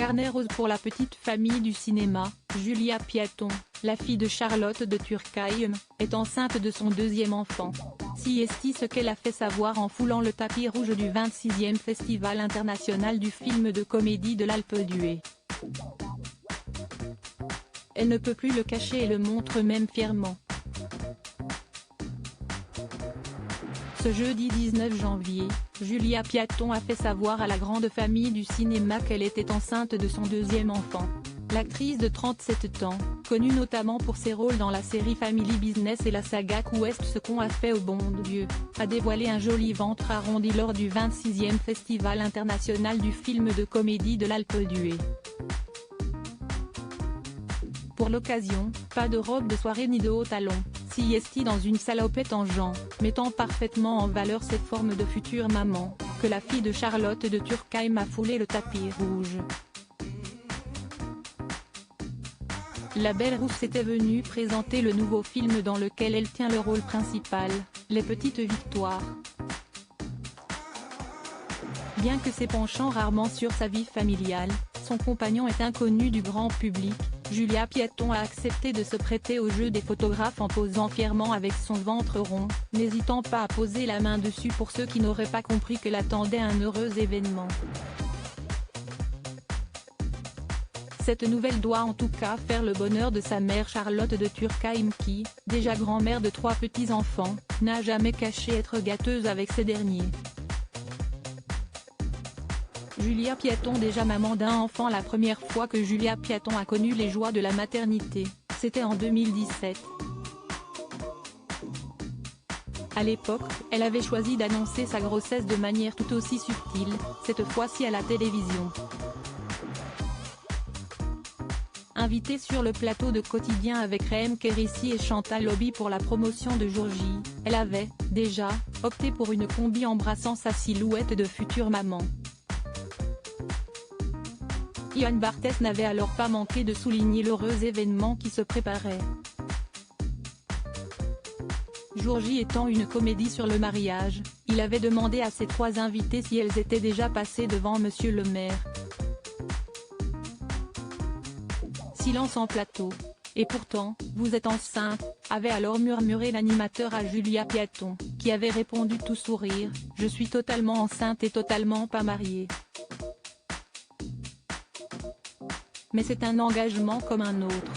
carnet rose pour la petite famille du cinéma. Julia Piaton, la fille de Charlotte de Turckheim, est enceinte de son deuxième enfant. C'est ce qu'elle a fait savoir en foulant le tapis rouge du 26e Festival international du film de comédie de l'Alpe d'Huez. Elle ne peut plus le cacher et le montre même fièrement. Ce jeudi 19 janvier, Julia Piaton a fait savoir à la grande famille du cinéma qu'elle était enceinte de son deuxième enfant. L'actrice de 37 ans, connue notamment pour ses rôles dans la série Family Business et la saga Quest ce qu'on a fait au bon Dieu, a dévoilé un joli ventre arrondi lors du 26e Festival international du film de comédie de l'Alpe d'Huez. Pour l'occasion, pas de robe de soirée ni de hauts talons, c'est dans une salopette en jean, mettant parfaitement en valeur ses formes de future maman, que la fille de Charlotte de Turckheim a foulé le tapis rouge. La belle rousse était venue présenter le nouveau film dans lequel elle tient le rôle principal, Les Petites Victoires. Bien que s'épanchant rarement sur sa vie familiale, son compagnon est inconnu du grand public, Julia Piaton a accepté de se prêter au jeu des photographes en posant fièrement avec son ventre rond, n'hésitant pas à poser la main dessus pour ceux qui n'auraient pas compris que l'attendait un heureux événement. Cette nouvelle doit en tout cas faire le bonheur de sa mère Charlotte de Turckheim qui, déjà grand-mère de 3 petits-enfants, n'a jamais caché être gâteuse avec ces derniers. Julia Piaton déjà maman d'un enfant. La première fois que Julia Piaton a connu les joies de la maternité, c'était en 2017. À l'époque, elle avait choisi d'annoncer sa grossesse de manière tout aussi subtile, cette fois-ci à la télévision. Invitée sur le plateau de Quotidien avec Reem Kérissi et Chantal Lobby pour la promotion de Jour J, elle avait, déjà, opté pour une combi embrassant sa silhouette de future maman. Ian Barthès n'avait alors pas manqué de souligner l'heureux événement qui se préparait. Jour J étant une comédie sur le mariage, il avait demandé à ses 3 invités si elles étaient déjà passées devant Monsieur le maire. Silence en plateau. Et pourtant, vous êtes enceinte, avait alors murmuré l'animateur à Julia Piaton, qui avait répondu tout sourire, je suis totalement enceinte et totalement pas mariée. Mais c'est un engagement comme un autre.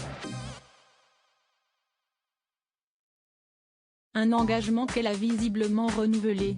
Un engagement qu'elle a visiblement renouvelé,